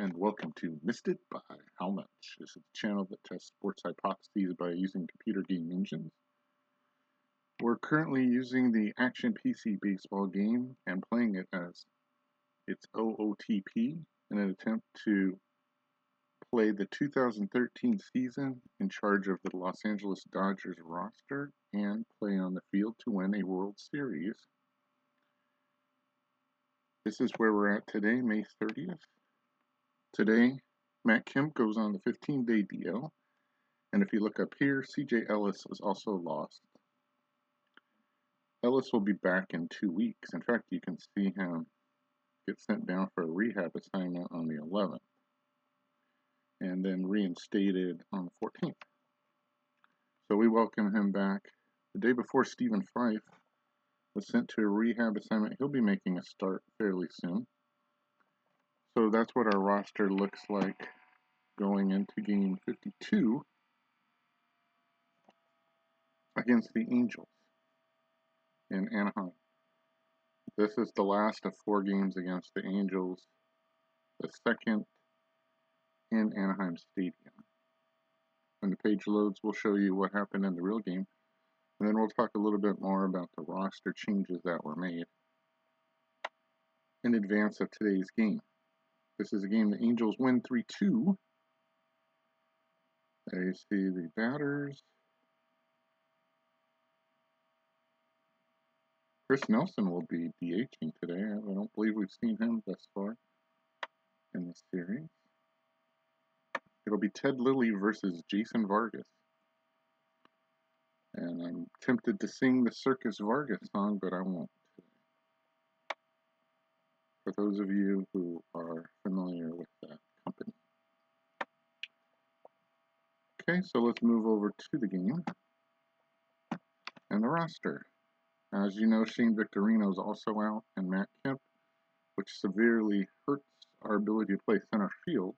and welcome to Missed It by How Much. This is a channel that tests sports hypotheses by using computer game engines. We're currently using the Action PC baseball game and playing it as its OOTP in an attempt to play the 2013 season in charge of the Los Angeles Dodgers roster and play on the field to win a World Series. This is where we're at today, May 30th. Today, Matt Kemp goes on the 15-day DL, and if you look up here, CJ Ellis is also lost. Ellis will be back in 2 weeks. In fact, you can see him get sent down for a rehab assignment on the 11th, and then reinstated on the 14th. So we welcome him back. The day before Stephen Fife was sent to a rehab assignment, he'll be making a start fairly soon. So that's what our roster looks like going into game 52 against the Angels in Anaheim. This is the last of 4 games against the Angels, the second in Anaheim Stadium. When the page loads, we'll show you what happened in the real game, and then we'll talk a little bit more about the roster changes that were made in advance of today's game. This is a game the Angels win 3-2. There you see the batters. Chris Nelson will be DHing today. I don't believe we've seen him thus far in this series. It'll be Ted Lilly versus Jason Vargas. And I'm tempted to sing the Circus Vargas song, but I won't. For those of you who are familiar with that company. Okay, so let's move over to the game and the roster. As you know, Shane Victorino is also out, and Matt Kemp, which severely hurts our ability to play center field.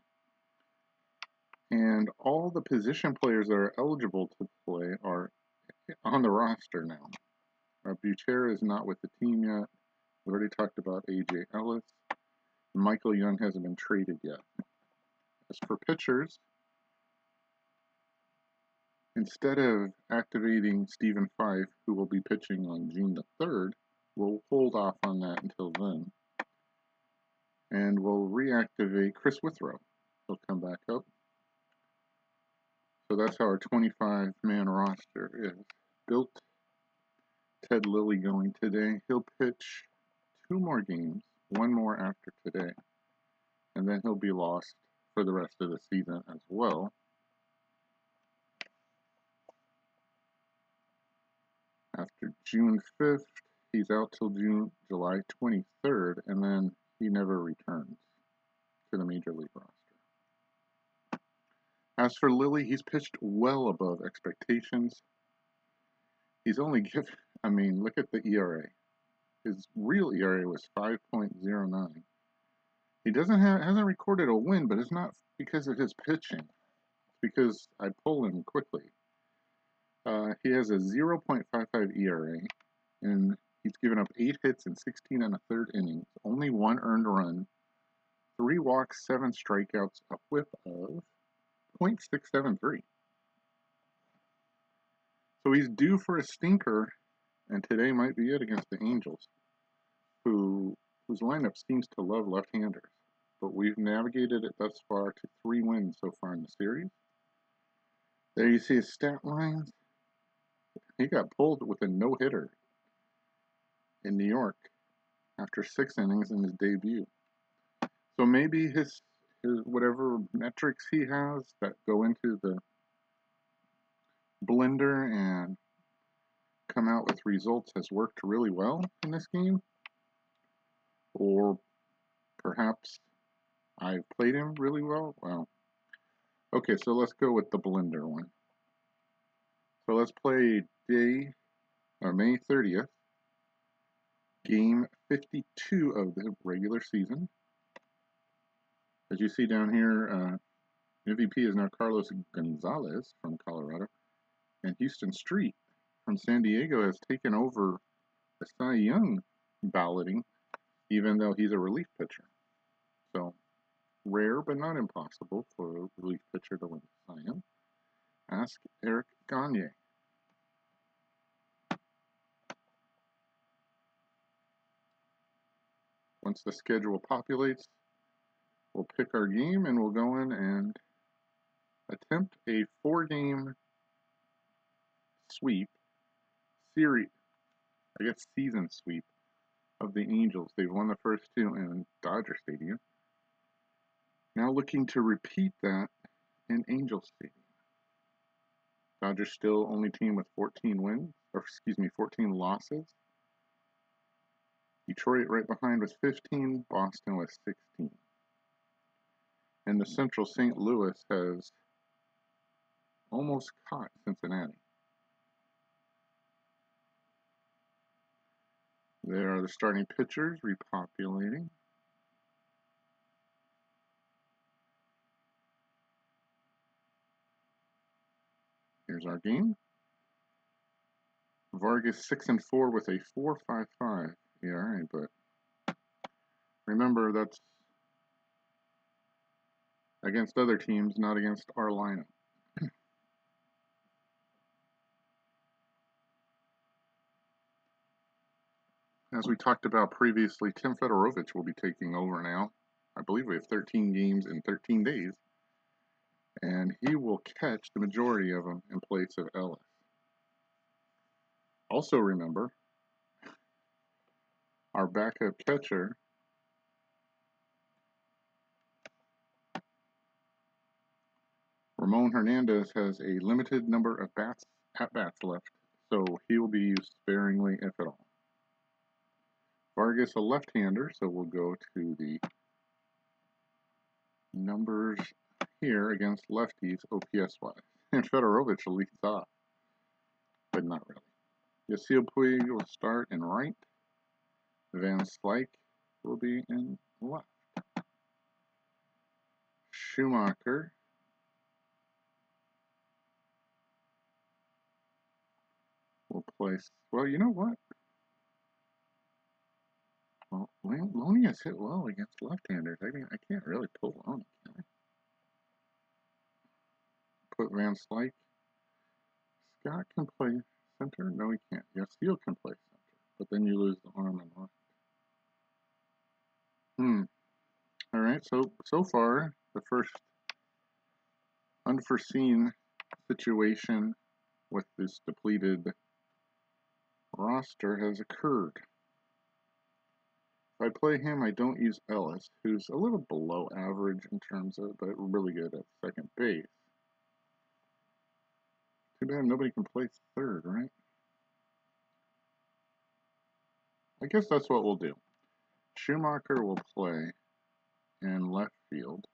And all the position players that are eligible to play are on the roster now. Butera is not with the team yet. We already talked about AJ Ellis. Michael Young hasn't been traded yet. As for pitchers, instead of activating Stephen Fife, who will be pitching on June the 3rd, we'll hold off on that until then. And we'll reactivate Chris Withrow. He'll come back up. So that's how our 25-man roster is built. Ted Lilly going today. He'll pitch 2 more games, 1 more after today, and then he'll be lost for the rest of the season as well. After June 5th, he's out till July 23rd, and then he never returns to the Major League roster. As for Lilly, he's pitched well above expectations. He's only look at the ERA. His real ERA was 5.09. He hasn't recorded a win, but it's not because of his pitching. It's because I pull him quickly. He has a 0.55 ERA, and he's given up 8 hits in 16 1/3 innings, only 1 earned run, 3 walks, 7 strikeouts, a whip of .673. So he's due for a stinker, and today might be it against the Angels, whose lineup seems to love left-handers. But we've navigated it thus far to 3 wins so far in the series. There you see his stat lines. He got pulled with a no-hitter in New York after 6 innings in his debut. So maybe his whatever metrics he has that go into the blender and come out with results has worked really well in this game. Or perhaps I've played him really well. Well, okay, so let's go with the blender one. So let's play May 30th, game 52 of the regular season. As you see down here, MVP is now Carlos Gonzalez from Colorado, and Houston Street from San Diego has taken over the Cy Young balloting, even though he's a relief pitcher. So rare but not impossible for a relief pitcher to win the Cy Young. Ask Eric Gagne. Once the schedule populates, we'll pick our game and we'll go in and attempt a 4-game sweep, season sweep of the Angels. They've won the first 2 in Dodger Stadium. Now looking to repeat that in Angel Stadium. Dodgers still only team with 14 losses. Detroit right behind with 15, Boston with 16. And the Central St. Louis has almost caught Cincinnati. There are the starting pitchers repopulating. Here's our game. Vargas 6-4 with a 4.55 ERA, but remember that's against other teams, not against our lineup. As we talked about previously, Tim Fedorovich will be taking over now. I believe we have 13 games in 13 days, and he will catch the majority of them in place of Ellis. Also remember, our backup catcher, Ramon Hernandez, has a limited number of at-bats left, so he will be used sparingly, if at all. Vargas, a left-hander, so we'll go to the numbers here against lefties OPS-wise. And Fedorovich leads off, but not really. Yasiel Puig will start in right. Van Slyke will be in left. Schumacher will place. Well, you know what? Well, Loney has hit well against left-handers. I mean, I can't really pull Loney, can I? Put Van Slyke. Scott can play center. No, he can't. Yasiel can play center, but then you lose the arm and left. All right. So far, the first unforeseen situation with this depleted roster has occurred. If I play him, I don't use Ellis, who's a little below average in terms of, but really good at second base. Too bad nobody can play third, right? I guess that's what we'll do. Schumacher will play in left field,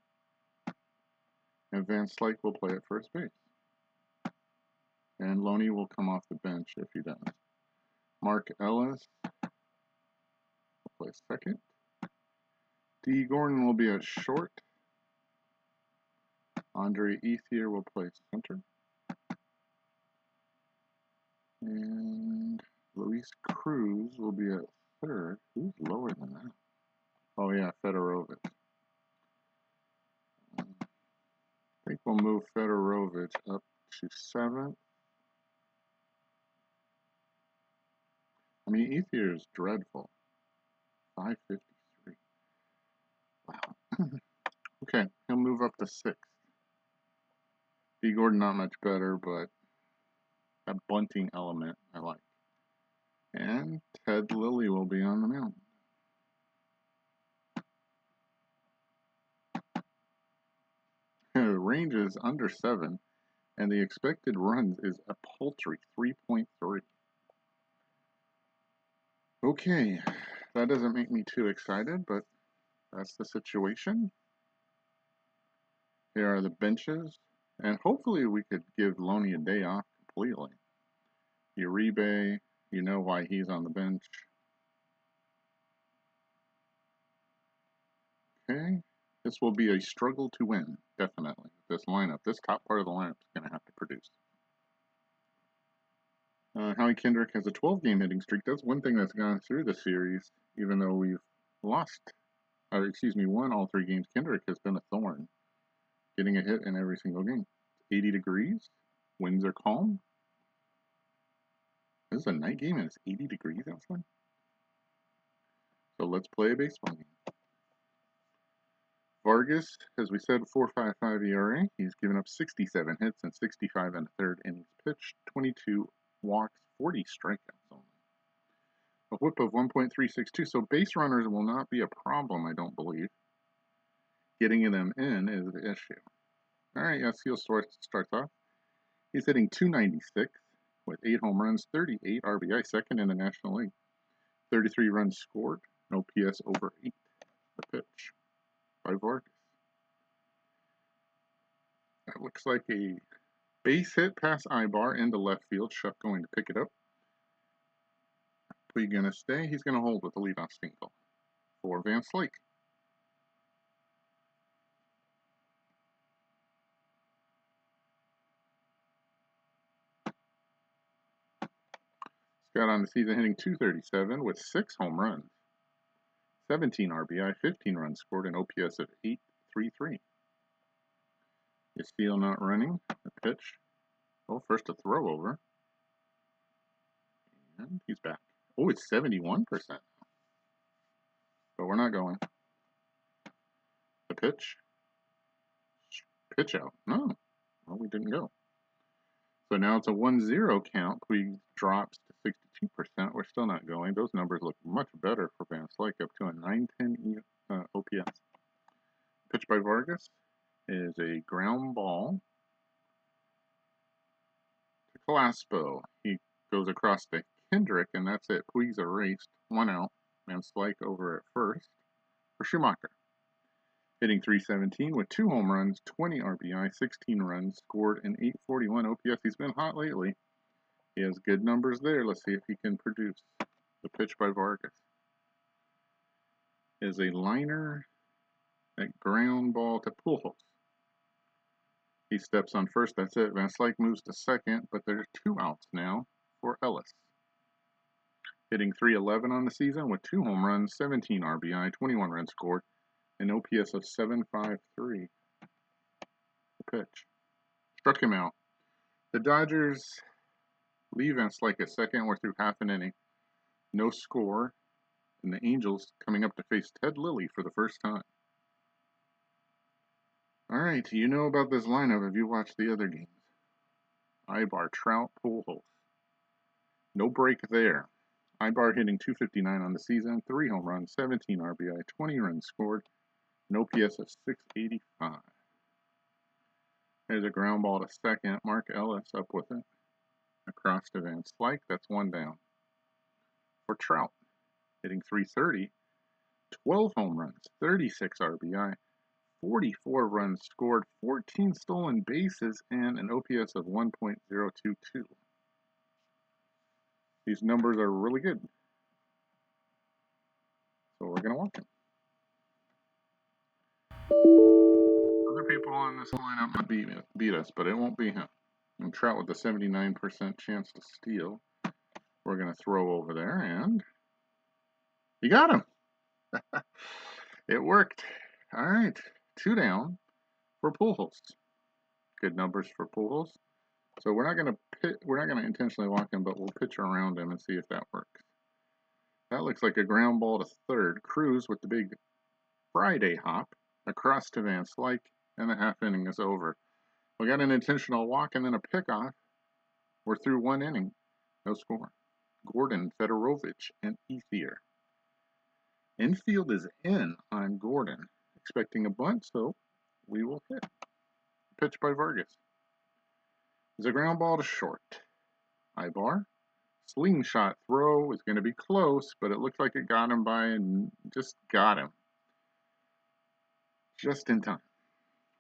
and Van Slyke will play at first base. And Loney will come off the bench if he does. Mark Ellis will play second. D. Gordon will be at short. Andre Ethier will play center. And Luis Cruz will be at third. Who's lower than that? Oh yeah, Fedorovich. I think we'll move Fedorovich up to 7th. I mean, Ethier is dreadful. 553. Wow. Okay, he'll move up to 6th. D. Gordon not much better, but that bunting element I like. And Ted Lilly will be on the mound. The range is under 7, and the expected runs is a paltry 3.3. Okay, that doesn't make me too excited, but that's the situation. Here are the benches, and hopefully we could give Loney a day off completely. Uribe, you know why he's on the bench. Okay, this will be a struggle to win, definitely. This lineup, this top part of the lineup is going to have to produce. Howie Kendrick has a 12-game hitting streak. That's one thing that's gone through the series, even though we've lost excuse me, won all 3 games. Kendrick has been a thorn, getting a hit in every single game. 80 degrees. Winds are calm. This is a night game and it's 80 degrees outside. So let's play a baseball game. Vargas, as we said, 4.55 ERA. He's given up 67 hits and 65 in the third innings pitched, 22 walks, 40 strikeouts only. A whip of 1.362, so base runners will not be a problem, I don't believe. Getting them in is the issue. All right, Yasiel starts off. He's hitting .296 with 8 home runs, 38 RBI, second in the National League. 33 runs scored, no PS over 8. The pitch by Vargas. That looks like a base hit past Ibar into left field. Shuck going to pick it up. Puig gonna stay. He's gonna hold with the leadoff single for Van Slyke. Scott on the season hitting .237 with 6 home runs, 17 RBI, 15 runs scored, an OPS of .833. Yasiel not running. The pitch. Oh, first a throw over. And he's back. Oh, it's 71%. But we're not going. The pitch. Pitch out. No. Well, we didn't go. So now it's a 1-0 count. Puig drops to 62%. We're still not going. Those numbers look much better for Van Slyke, up to a 910 OPS. Pitch by Vargas is a ground ball to Calaspo. He goes across to Kendrick, and that's it. Puig's erased. 1 out. Van Slyke over at first for Schumacher. Hitting .317 with 2 home runs, 20 RBI, 16 runs scored, and .841 OPS. He's been hot lately. He has good numbers there. Let's see if he can produce. The pitch by Vargas is a liner, that ground ball to Pujols. He steps on first. That's it. Van Slyke moves to second, but there's 2 outs now for Ellis. Hitting .311 on the season with 2 home runs, 17 RBI, 21 runs scored, an OPS of .753. The pitch. Struck him out. The Dodgers leave Van Slyke at second. We're through half an inning. No score. And the Angels coming up to face Ted Lilly for the first time. All right, you know about this lineup if you watched the other games. Ibar, Trout, Pujols. No break there. Ibar hitting .259 on the season, 3 home runs, 17 RBI, 20 runs scored, an OPS of .685. There's a ground ball to second. Mark Ellis up with it. Across to Van Slyke. That's 1 down. For Trout, hitting .330, 12 home runs, 36 RBI, 44 runs scored, 14 stolen bases, and an OPS of 1.022. These numbers are really good. So we're going to watch them. Other people on this lineup might beat us, but it won't be him. And Trout with a 79% chance to steal. We're going to throw over there, and you got him. It worked. All right, 2 down for Pujols. Good numbers for Pujols. So we're not going to intentionally walk him, but we'll pitch around him and see if that works. That looks like a ground ball to third. Cruz with the big Friday hop across to Van Slyke, and the half inning is over. We got an intentional walk and then a pickoff. We're through 1 inning. No score. Gordon, Fedorovich, and Ethier. Infield is in on Gordon. Expecting a bunt, so we will hit. Pitch by Vargas. It's a ground ball to short. Ibar. Slingshot throw is going to be close, but it looks like it got him by and just got him. Just in time.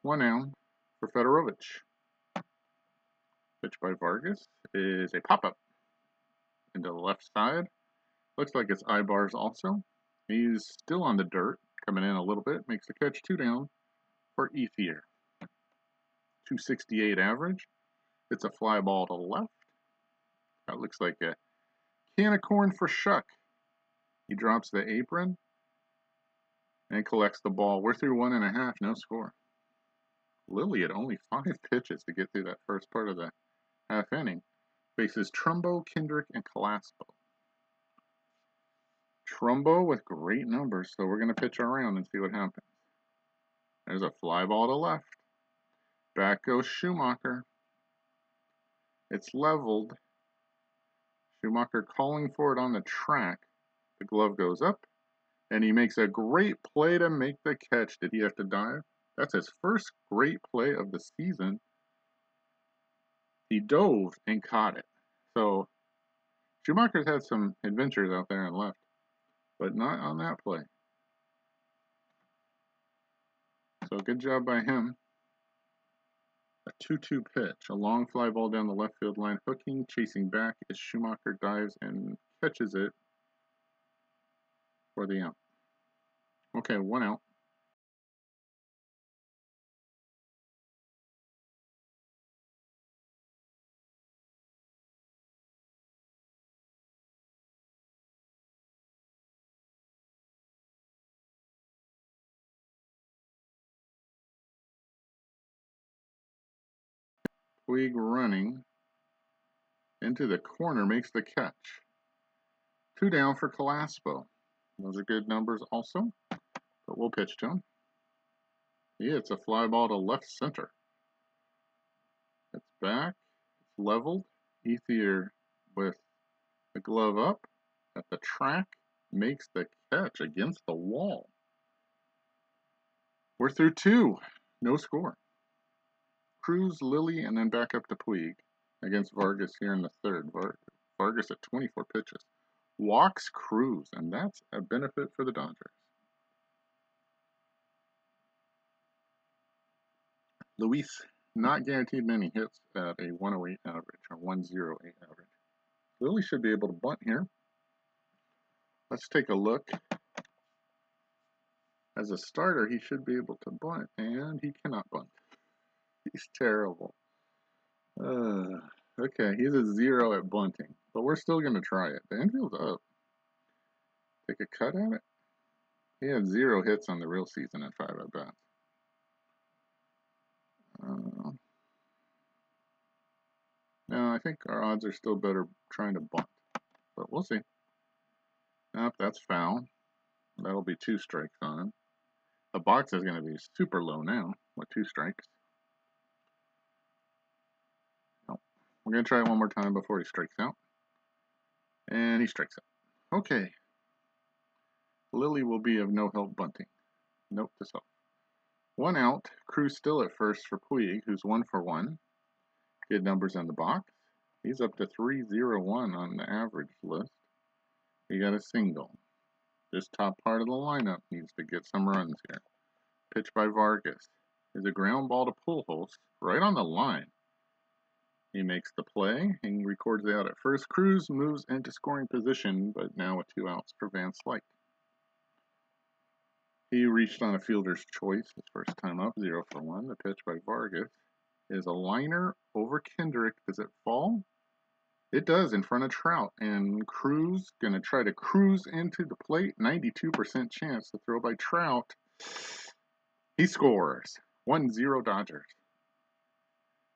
1 down for Fedorovich. Pitch by Vargas is a pop-up into the left side. Looks like it's Ibar's also. He's still on the dirt, coming in a little bit. Makes the catch. 2 down for Ethier. 268 average. It's a fly ball to the left. That looks like a can of corn for Shuck. He drops the apron. and collects the ball. We're through 1.5, no score. Lily had only 5 pitches to get through that first part of the half inning. Faces Trumbo, Kendrick, and Calaspo. Trumbo with great numbers, so we're going to pitch our round and see what happens. There's a fly ball to left. Back goes Schumacher. It's leveled. Schumacher calling for it on the track. The glove goes up, and he makes a great play to make the catch. Did he have to dive? That's his first great play of the season. He dove and caught it. So Schumacher's had some adventures out there and left, but not on that play. So good job by him. A 2-2 pitch, a long fly ball down the left field line, hooking, chasing back as Schumacher dives and catches it for the out. Okay, 1 out. Puig running into the corner makes the catch. 2 down for Calaspo. Those are good numbers also, but we'll pitch to him. It's a fly ball to left center. It's back. It's leveled. Ethier with the glove up at the track makes the catch against the wall. We're through 2. No score. Cruz, Lily, and then back up to Puig against Vargas here in the third. Vargas at 24 pitches. Walks Cruz, and that's a benefit for the Dodgers. Luis not guaranteed many hits at a 108 average or 108 average. Lily should be able to bunt here. Let's take a look. As a starter, he should be able to bunt, and he cannot bunt. He's terrible. Okay, he's a 0 at bunting, but we're still going to try it. The infield's up. Take a cut at it. He had 0 hits on the real season at 5 at bats. No, I think our odds are still better trying to bunt, but we'll see. Nope, that's foul. That'll be 2 strikes on him. The box is going to be super low now with 2 strikes. Nope. We're going to try it one more time before he strikes out. And he strikes out. Okay. Lily will be of no help bunting. Note to self. 1 out. Cruz still at first for Puig, who's 1 for 1. Good numbers on the box. He's up to 3-0-1 on the average list. He got a single. This top part of the lineup needs to get some runs here. Pitch by Vargas is a ground ball to Pujols right on the line. He makes the play and records the out at first. Cruz moves into scoring position, but now with 2 outs for Van Slyke. He reached on a fielder's choice his first time up, 0 for 1. The pitch by Vargas is a liner over Kendrick. Does it fall? It does in front of Trout, and Cruz going to try to cruise into the plate. 92% chance to throw by Trout. He scores. 1-0 Dodgers.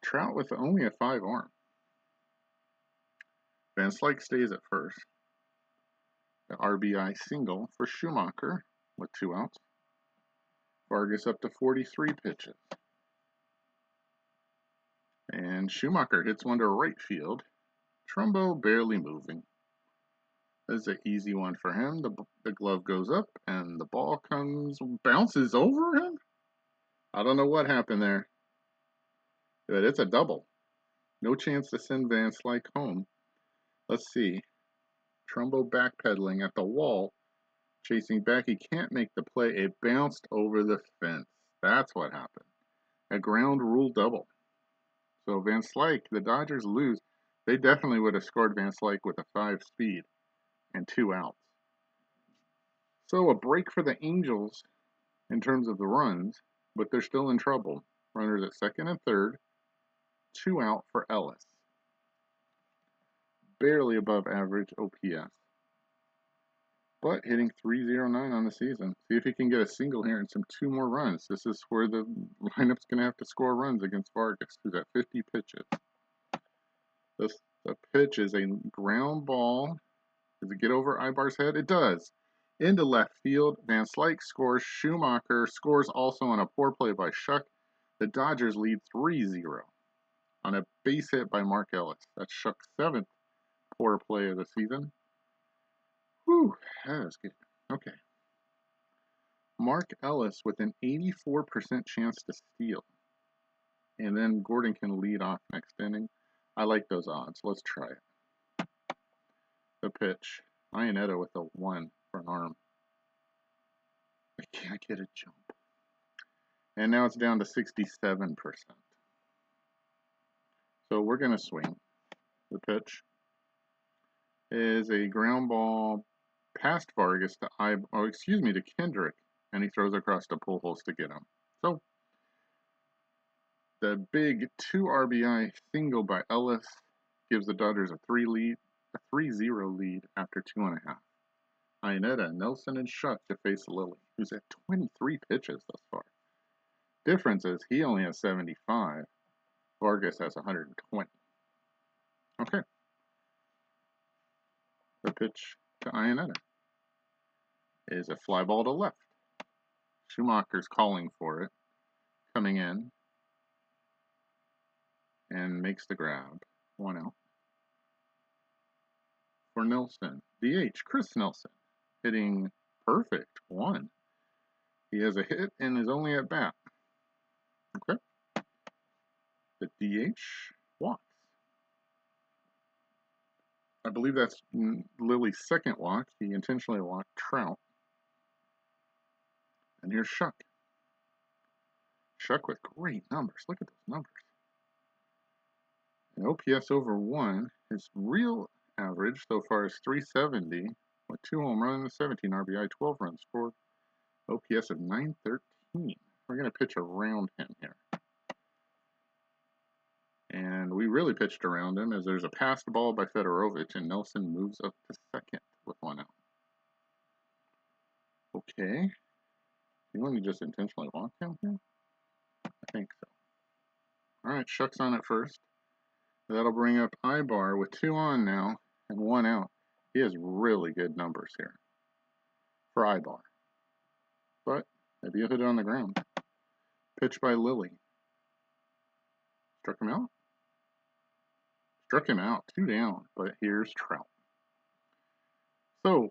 Trout with only a 5 arm. Van Slyke stays at first. The RBI single for Schumacher with 2 outs. Vargas up to 43 pitches. And Schumacher hits one to right field. Trumbo barely moving. This is an easy one for him. The glove goes up and the ball bounces over him. I don't know what happened there, but it's a double. No chance to send Van Slyke home. Let's see. Trumbo backpedaling at the wall, chasing back. He can't make the play. It bounced over the fence. That's what happened. A ground rule double. So Van Slyke, the Dodgers lose. They definitely would have scored Van Slyke with a 5 speed and 2 outs. So a break for the Angels in terms of the runs, but they're still in trouble. Runners at second and third, 2 out for Ellis. Barely above average OPS. but hitting 309 on the season. See if he can get a single here and some 2 more runs. This is where the lineup's going to have to score runs against Vargas, who's at 50 pitches. The pitch is a ground ball. Does it get over Ibar's head? It does. Into left field. Van Slyke scores. Schumacher scores also on a poor play by Shuck. The Dodgers lead 3-0 on a base hit by Mark Ellis. That's Shuck's 7th poor play of the season. Whew, that was good. Okay. Mark Ellis with an 84% chance to steal. And then Gordon can lead off next inning. I like those odds. Let's try it. The pitch. Iannetta with a 1 for an arm. I can't get a jump. And now it's down to 67%. So we're going to swing. The pitch is a ground ball past Vargas to Kendrick, and he throws across the Pujols to get him. So the big 2 RBI single by Ellis gives the Dodgers a 3-0 lead after 2.5. Iannetta, Nelson, and Shuck to face Lilly, who's at 23 pitches thus far. Difference is he only has 75. Vargas has 120. Okay. The pitch to Iannetta is a fly ball to left. Schumacher's calling for it, coming in, and makes the grab. 1 out. For Nelson, DH, Chris Nelson, hitting perfect. 1. He has a hit and is only at bat. Okay. The DH walks. I believe that's Lilly's 2nd walk. He intentionally walked Trout. And here's Shuck. Shuck with great numbers. Look at those numbers. An OPS over 1. His real average so far is 370 with 2 home runs, 17 RBI, 12 runs scored. OPS of 913. We're going to pitch around him here. And we really pitched around him as there's a passed ball by Fedorovich, and Nelson moves up to 2nd with 1 out. Okay. You want to just intentionally walk him here? I think so. All right, Shuck's on at first. That'll bring up Ibar with 2 on now and 1 out. He has really good numbers here for Ibar. But maybe he'll hit it on the ground. Pitch by Lilly. Struck him out? Struck him out. 2 down. But here's Trout. So,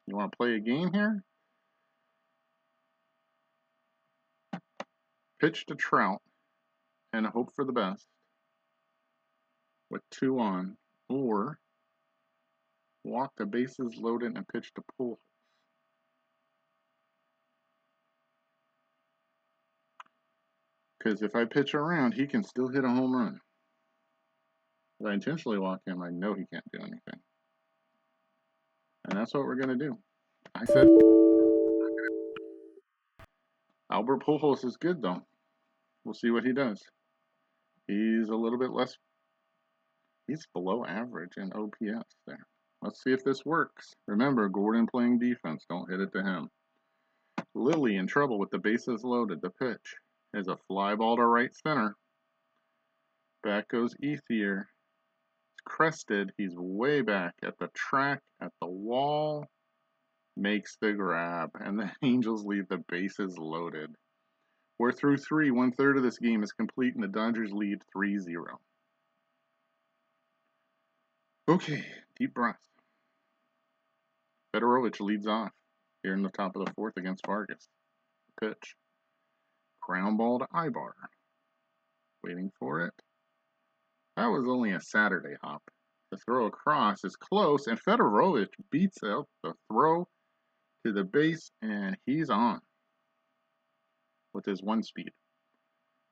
you want to play a game here? Pitch to Trout and hope for the best with 2 on, or walk the bases loaded and pitch to Pujols. Because if I pitch around, he can still hit a home run. If I intentionally walk him, I know he can't do anything. And that's what we're going to do. I said Albert Pujols is good, though. We'll see what he does. He's a little bit less. He's below average in OPS there. Let's see if this works. Remember, Gordon playing defense. Don't hit it to him. Lilly in trouble with the bases loaded. The pitch is a fly ball to right center. Back goes Ethier. It's crested. He's way back at the track, at the wall. Makes the grab. And the Angels leave the bases loaded. We're through 3. 1/3 of this game is complete, and the Dodgers lead 3-0. Okay, deep breath. Fedorovich leads off here in the top of the 4th against Vargas. Pitch. Ground ball to Ibar. Waiting for it. That was only a Saturday hop. The throw across is close, and Fedorovich beats out the throw to the base, and he's on with his 1 speed.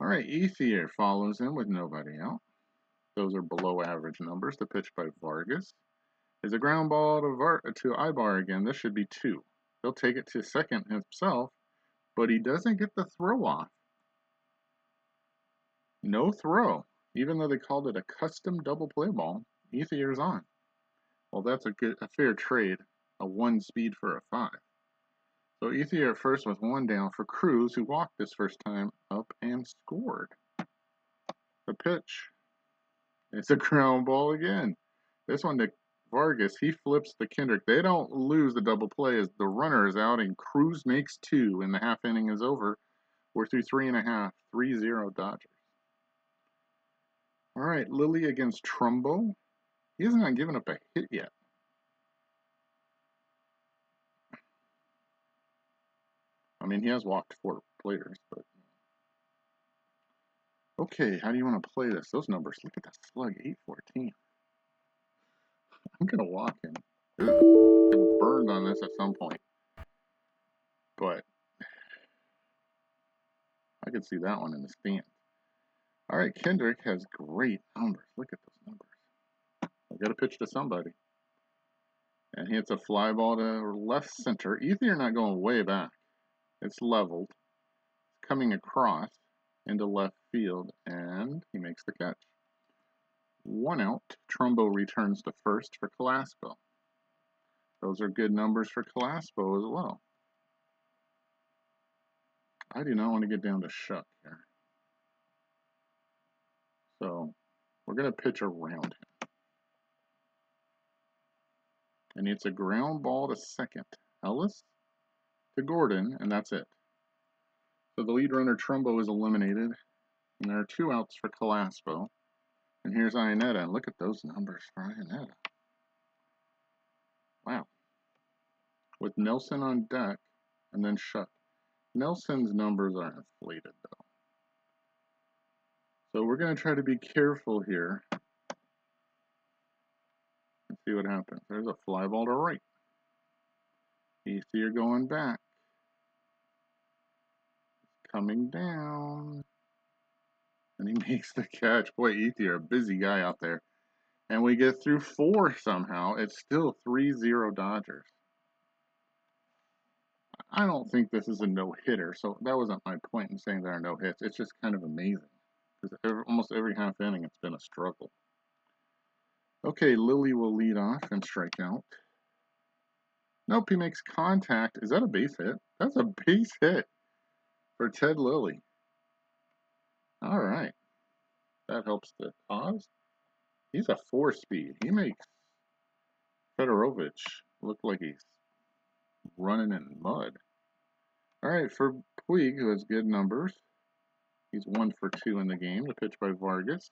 All right, Ethier follows him with nobody out. Those are below average numbers. The pitch by Vargas is a ground ball to Ibar again. This should be 2. He'll take it to 2nd himself, but he doesn't get the throw off. No throw. Even though they called it a custom double play ball, Ethier's on. Well, that's a fair trade. a 1 speed for a 5. So Ethier at first with 1 down for Cruz, who walked this first time up and scored. The pitch. It's a ground ball again. This one to Vargas. He flips the Kendrick. They don't lose the double play as the runner is out and Cruz makes 2 and the half inning is over. We're through 3.5. 3-0 Dodgers. All right, Lilly against Trumbo. He hasn't not given up a hit yet. I mean, he has walked 4 players, but okay, how do you want to play this? Those numbers, look at that slug, 814. I'm going to walk him. Get burned on this at some point. But I could see that one in the stand. All right, Kendrick has great numbers. Look at those numbers. I got to pitch to somebody. And he hits a fly ball to left center. Ethier not going way back. It's leveled. It's coming across into left field, and he makes the catch. 1 out. Trumbo returns to first for Calaspo. Those are good numbers for Calaspo as well. I do not want to get down to Shuck here. So we're going to pitch around him. And it's a ground ball to second. Ellis to Gordon, and that's it. So the lead runner, Trumbo, is eliminated. And there are 2 outs for Calaspo. And here's Iannetta. And look at those numbers for Iannetta. Wow. With Nelson on deck and then Shuck. Nelson's numbers are inflated, though. So we're going to try to be careful here. Let's see what happens. There's a fly ball to right. Ethier going back. Coming down. And he makes the catch. Boy, Ethier, a busy guy out there. And we get through 4 somehow. It's still 3-0 Dodgers. I don't think this is a no-hitter, so that wasn't my point in saying there are no hits. It's just kind of amazing. Because almost every half inning it's been a struggle. Okay, Lilly will lead off and strike out. Nope, he makes contact. Is that a base hit? That's a base hit for Ted Lilly. All right. That helps the cause. He's a 4-speed. He makes Fedorovich look like he's running in mud. All right, for Puig, who has good numbers, he's 1 for 2 in the game. The pitch by Vargas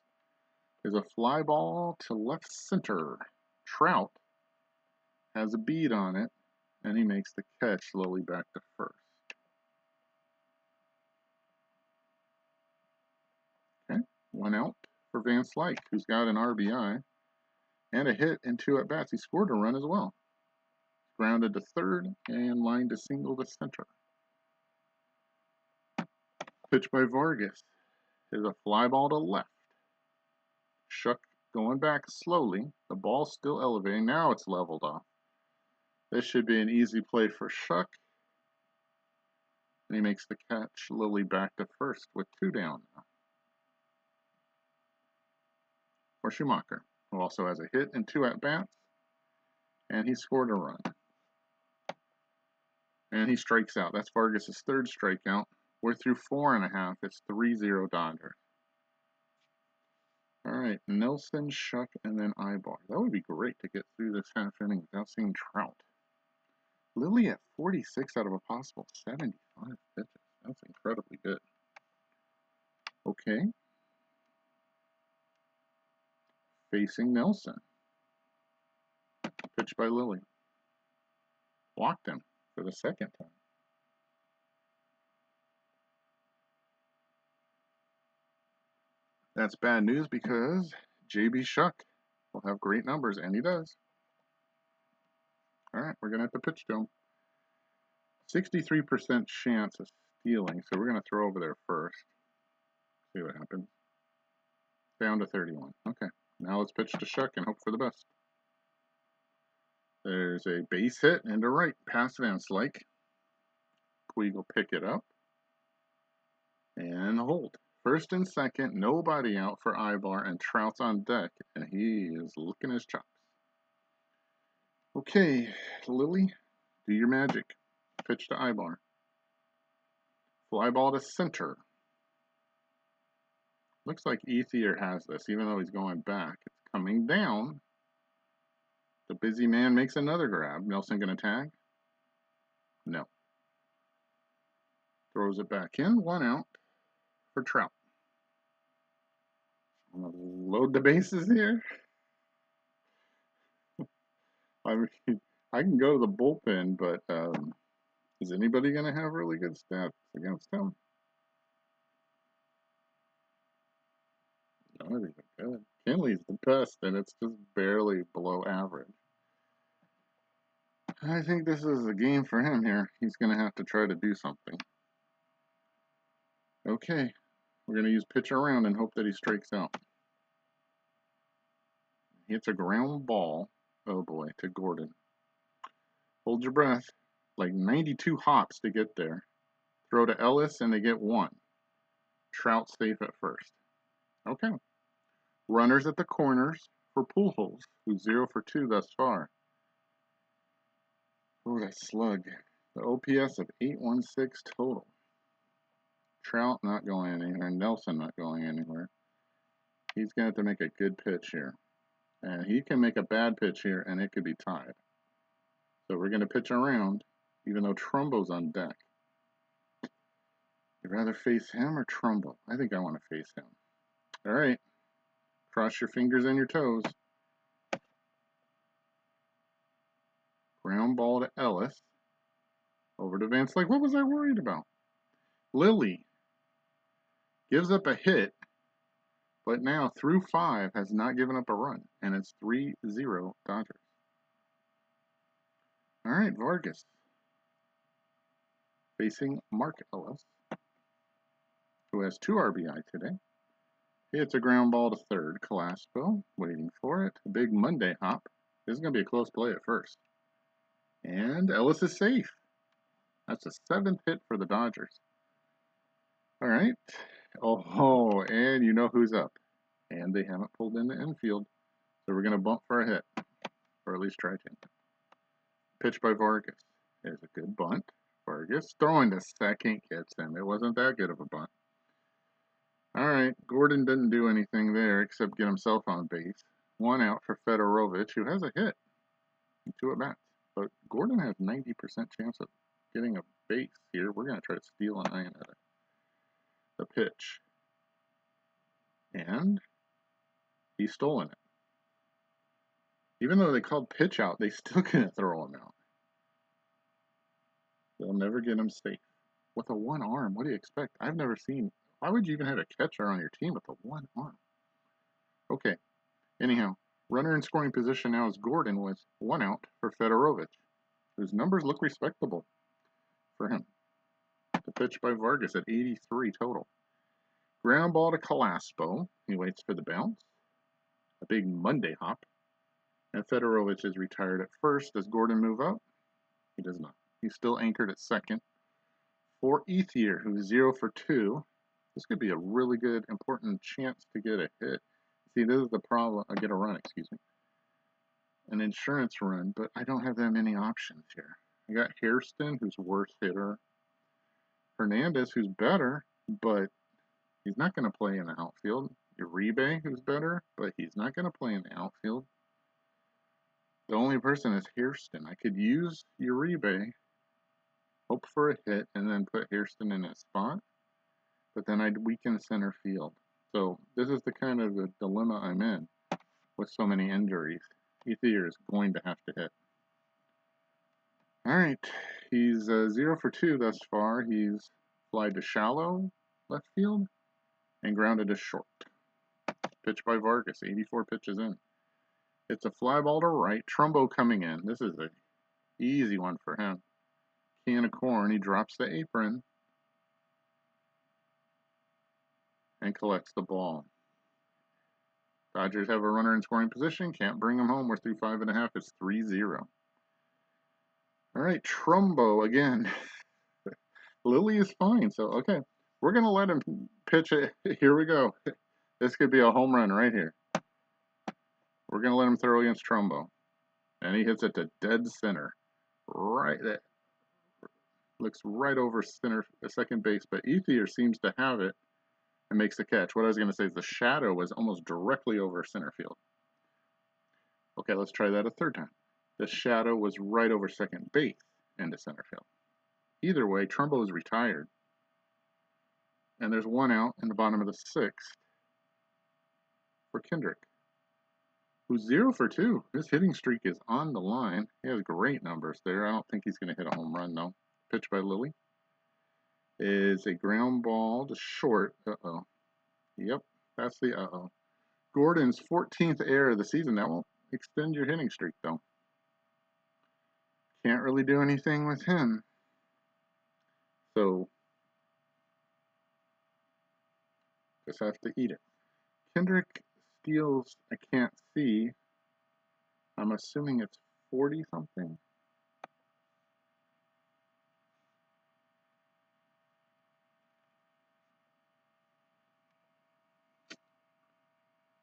is a fly ball to left center. Trout has a bead on it, and he makes the catch. Lilly back to first. Okay, 1 out for Van Slyke, who's got an RBI and a hit and 2 at-bats. He scored a run as well. Grounded to third and lined to single to center. Pitch by Vargas is a fly ball to left. Shuck going back slowly. The ball's still elevating. Now it's leveled off. This should be an easy play for Shuck. And he makes the catch. Lilly back to first with 2 down now. For Schumacher, who also has a hit and 2 at-bats. And he scored a run. And he strikes out. That's Vargas' 3rd strikeout. We're through 4.5. It's 3-0 Dodgers. All right, Nelson, Shuck, and then Ibar. That would be great to get through this half inning without seeing Trout. Lilly at 46 out of a possible 75 pitches. That's incredibly good. Okay. Facing Nelson. Pitch by Lilly. Walked him for the 2nd time. That's bad news because J.B. Shuck will have great numbers, and he does. All right, we're going to have to pitch to him. 63% chance of stealing, so we're going to throw over there first. See what happens. Down to 31. Okay, now let's pitch to Shuck and hope for the best. There's a base hit into right, past Van Slyke. Puig will pick it up and hold. First and second, nobody out for Ibar, and Trout's on deck, and he is licking his chops. Okay, Lily, do your magic. Pitch to Ibar. Fly ball to center. Looks like Ethier has this, even though he's going back. It's coming down. The busy man makes another grab. Nelson gonna tag? No. Throws it back in. 1 out for Trout. I'm gonna load the bases here. I mean, I can go to the bullpen, but is anybody gonna have really good stats against him? Not even good. Kenley's the best, and it's just barely below average. I think this is a game for him here. He's going to have to try to do something. Okay, we're going to use pitch around and hope that he strikes out. Hits a ground ball. Oh boy, to Gordon. Hold your breath. Like 92 hops to get there. Throw to Ellis and they get 1. Trout safe at first. Okay. Runners at the corners for Pujols, who's 0 for 2 thus far. Oh, that slug. The OPS of 816 total. Trout not going anywhere. Nelson not going anywhere. He's going to have to make a good pitch here. And he can make a bad pitch here, and it could be tied. So we're going to pitch around, even though Trumbo's on deck. You'd rather face him or Trumbo? I think I want to face him. All right. Cross your fingers and your toes. Ground ball to Ellis. Over to Vance. Like, what was I worried about? Lily gives up a hit, but now through 5 has not given up a run, and it's 3-0 Dodgers. All right, Vargas facing Mark Ellis, who has 2 RBI today. He hits a ground ball to third. Calaspo waiting for it. A big Monday hop. This is going to be a close play at first. And Ellis is safe. That's a 7th hit for the Dodgers. All right. Oh, and you know who's up. And they haven't pulled in the infield. So we're going to bump for a hit. Or at least try to. Pitch by Vargas. There's a good bunt. Vargas throwing to second gets him. It wasn't that good of a bunt. All right. Gordon didn't do anything there except get himself on base. 1 out for Fedorovich, who has a hit. 2 at bats. But Gordon has 90% chance of getting a base here. We're going to try to steal an iron at it. The pitch. And he's stolen it. Even though they called pitch out, they still couldn't throw him out. They'll never get him safe. With a 1 arm, what do you expect? I've never seen. Why would you even have a catcher on your team with a 1 arm? Okay. Anyhow, runner in scoring position now is Gordon with 1 out for Fedorovich, whose numbers look respectable for him. The pitch by Vargas at 83 total. Ground ball to Calaspo. He waits for the bounce. A big Monday hop. And Fedorovich is retired at first. Does Gordon move up? He does not. He's still anchored at second. For Ethier, who's 0 for 2. This could be a really good, important chance to get a hit. See, this is the problem. I get a run, excuse me. An insurance run, but I don't have that many options here. I got Hairston, who's worse hitter. Hernandez, who's better, but he's not going to play in the outfield. Uribe, who's better, but he's not going to play in the outfield. The only person is Hairston. I could use Uribe, hope for a hit, and then put Hairston in his spot, but then I'd weaken center field. So this is the kind of the dilemma I'm in with so many injuries. Ethier is going to have to hit. All right, he's 0 for 2 thus far. He's flied to shallow left field and grounded to short. Pitch by Vargas, 84 pitches in. It's a fly ball to right. Trumbo coming in. This is an easy one for him. Can of corn. He drops the apron and collects the ball. Dodgers have a runner in scoring position. Can't bring him home. We're through 5.5. It's 3-0. All right, Trumbo again. Lily is fine. So, okay. We're going to let him pitch it. Here we go. This could be a home run right here. We're going to let him throw against Trumbo. And he hits it to dead center. Right, that looks right over center, second base, but Ethier seems to have it and makes the catch. What I was going to say is the shadow was almost directly over center field. Okay, let's try that a third time. The shadow was right over second base into center field. Either way, Trumbo is retired. And there's one out in the bottom of the sixth for Kendrick, who's 0 for 2. His hitting streak is on the line. He has great numbers there. I don't think he's going to hit a home run, though. Pitch by Lilly is a ground ball to short. Uh-oh. Yep, that's the uh-oh. Gordon's 14th error of the season. That won't extend your hitting streak, though. Can't really do anything with him. So, just have to eat it. Kendrick steals, I can't see. I'm assuming it's 40 something.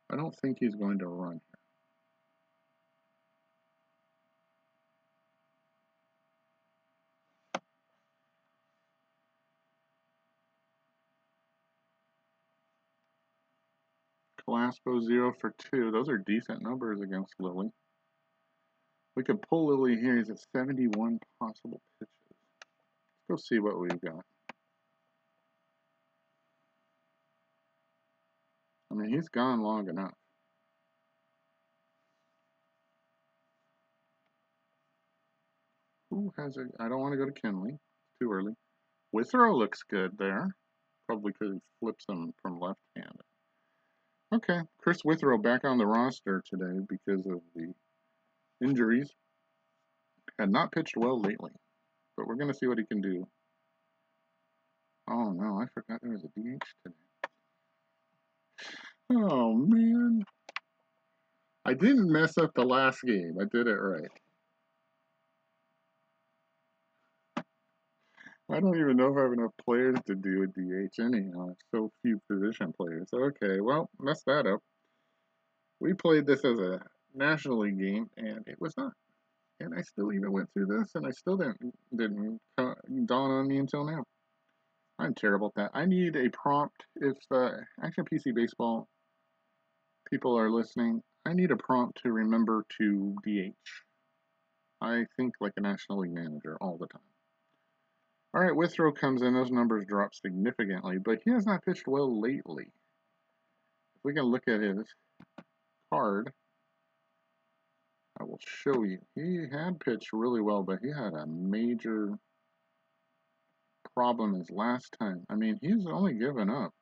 I don't think he's going to run here. Velasco 0 for 2. Those are decent numbers against Lilly. We could pull Lilly here. He's at 71 possible pitches. Let's go see what we've got. I mean, he's gone long enough. Who has a... I don't want to go to Kenley. It's too early. Withrow looks good there. Probably because he flips them from left-handed. Okay, Chris Withrow back on the roster today because of the injuries. Had not pitched well lately, but we're going to see what he can do. Oh no, I forgot there was a DH today. Oh man. I didn't mess up the last game. I did it right. I don't even know if I have enough players to do a DH anyhow. So few position players. Okay, well, messed that up. We played this as a National League game, and it was not. And I still even went through this, and I still didn't dawn on me until now. I'm terrible at that. I need a prompt. If Action PC Baseball people are listening, I need a prompt to remember to DH. I think like a National League manager all the time. All right, Withrow comes in. Those numbers drop significantly, but he has not pitched well lately. If we can look at his card, I will show you. He had pitched really well, but he had a major problem his last time. I mean, he's only given up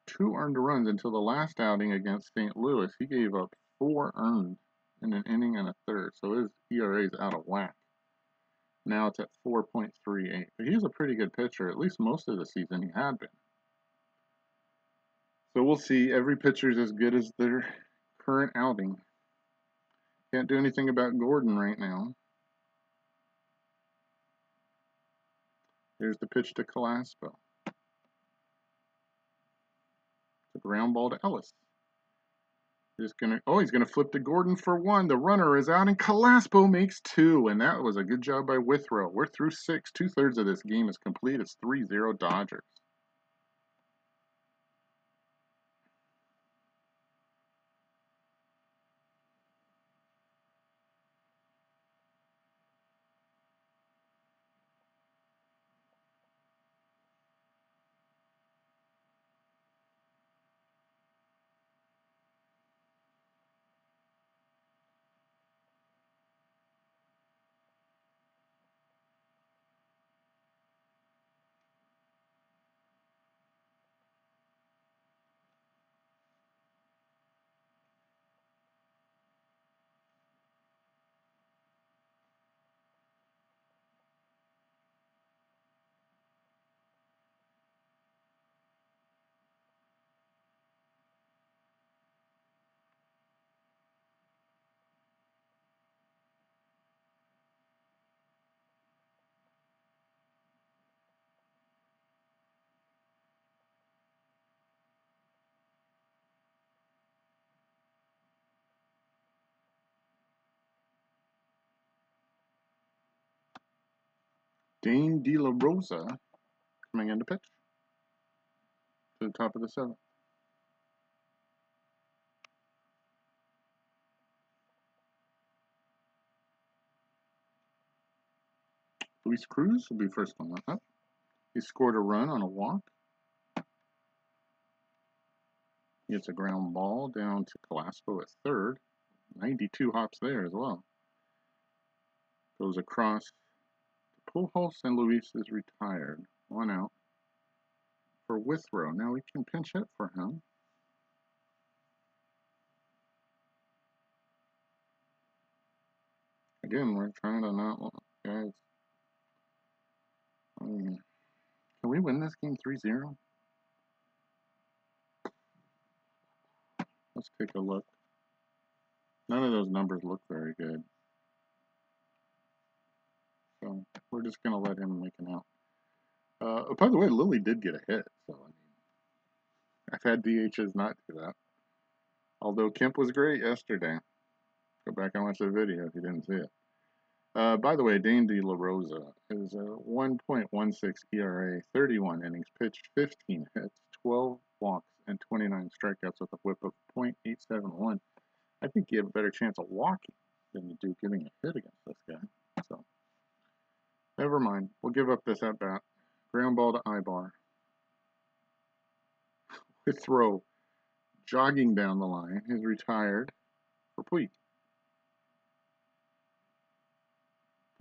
2 earned runs until the last outing against St. Louis. He gave up 4 earned in an inning and a third, so his ERA is out of whack. Now it's at 4.38. But he's a pretty good pitcher, at least most of the season he had been. So we'll see. Every pitcher's as good as their current outing. Can't do anything about Gordon right now. Here's the pitch to Calaspo. It's a ground ball to Ellis. He's gonna flip to Gordon for 1. The runner is out, and Calaspo makes 2, and that was a good job by Withrow. We're through 6. 2/3 of this game is complete. It's 3-0 Dodgers. Dane De La Rosa coming in to pitch to the top of the 7th. Luis Cruz will be first on that. He scored a run on a walk. Gets a ground ball down to Carrasco at third. 92 hops there as well. Goes across to Pujols, and Luis is retired. 1 out for Withrow. Now we can pinch hit for him. Again, we're trying to not, guys. Can we win this game 3-0? Let's take a look. None of those numbers look very good. So we're just going to let him make an out. By the way, Lily did get a hit. So, I mean, I've had DHs not do that. Although Kemp was great yesterday. Go back and watch the video if you didn't see it. By the way, Dane De La Rosa is a 1.16 ERA, 31 innings pitched, 15 hits, 12 walks, and 29 strikeouts with a whip of .871. I think you have a better chance of walking than you do getting a hit against this guy. So, never mind. We'll give up this at bat. Ground ball to Ibar. His throw jogging down the line. He's retired for Puig.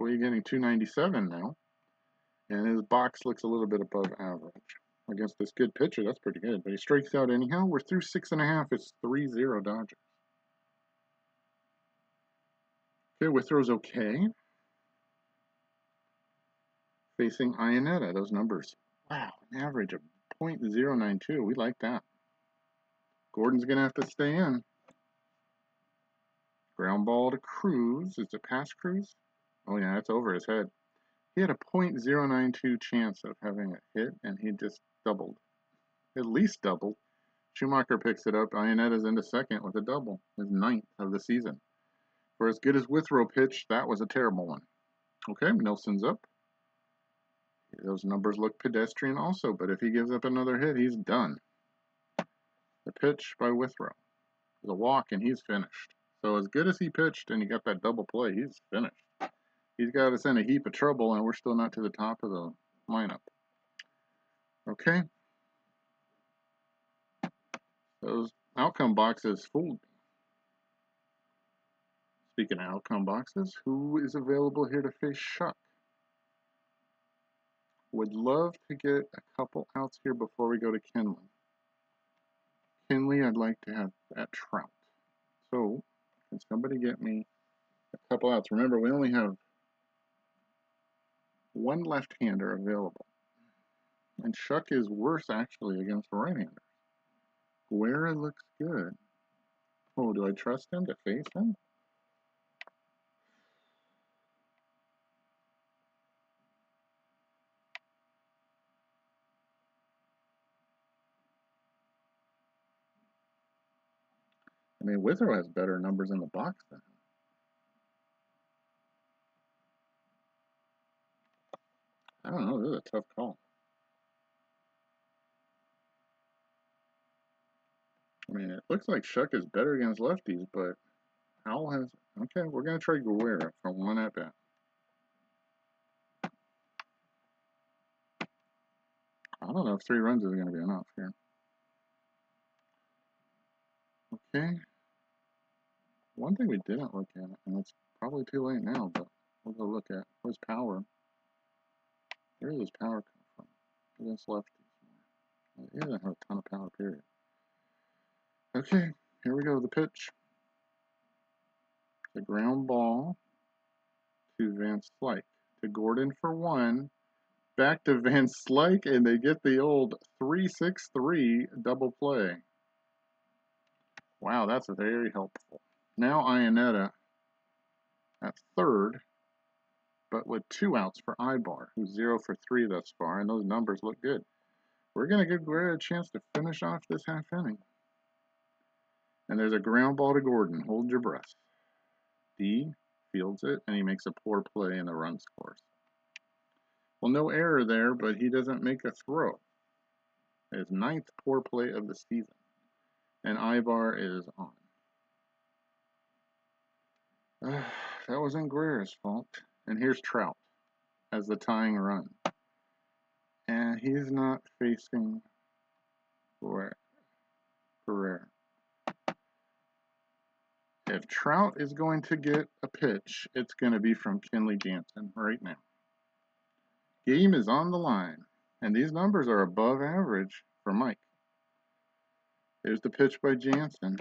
Puig getting 297 now. And his box looks a little bit above average. Against this good pitcher, that's pretty good. But he strikes out anyhow. We're through 6.5. It's 3-0 Dodgers. Okay, Withrow's okay. Facing Iannetta, those numbers. Wow, an average of .092. We like that. Gordon's going to have to stay in. Ground ball to Cruz. Is it past Cruz? Oh, yeah, that's over his head. He had a .092 chance of having a hit, and he just doubled. At least doubled. Schumacher picks it up. Iannetta's into second with a double. His 9th of the season. For as good as Withrow pitched, that was a terrible one. Okay, Nelson's up. Those numbers look pedestrian also, but if he gives up another hit, he's done. The pitch by Withrow is a walk, and he's finished. So as good as he pitched and he got that double play, he's finished. He's got us in a heap of trouble, and we're still not to the top of the lineup. Okay. Those outcome boxes fooled me. Speaking of outcome boxes, who is available here to face Shuck? Would love to get a couple outs here before we go to Kenley. Kenley, I'd like to have at Trout. So, can somebody get me a couple outs? Remember, we only have one left-hander available. And Shuck is worse, actually, against right-handers. Guerra looks good. Oh, do I trust him to face him? I mean, Withrow has better numbers in the box than him. I don't know. This is a tough call. I mean, it looks like Shuck is better against lefties, but Howell has... Okay, we're going to try Guerra for one at-bat. I don't know if 3 runs is going to be enough here. Okay. One thing we didn't look at, and it's probably too late now, but we'll go look at, was power. Where does power come from? Against lefties. He doesn't have a ton of power, period. Okay, here we go, the pitch. The ground ball to Van Slyke. To Gordon for 1. Back to Van Slyke, and they get the old 3-6-3 double play. Wow, that's very helpful. Now Iannetta at third, but with 2 outs for Ibar, who's 0 for 3 thus far, and those numbers look good. We're going to give Guerra a chance to finish off this half inning. And there's a ground ball to Gordon. Hold your breath. D fields it, and he makes a poor play, and the run scores. Well, no error there, but he doesn't make a throw. His 9th poor play of the season. And Ibar is on. That wasn't Guerrero's fault. And here's Trout as the tying run. And he's not facing Guerrero. If Trout is going to get a pitch, it's going to be from Kenley Jansen right now. Game is on the line, and these numbers are above average for Mike. There's the pitch by Jansen.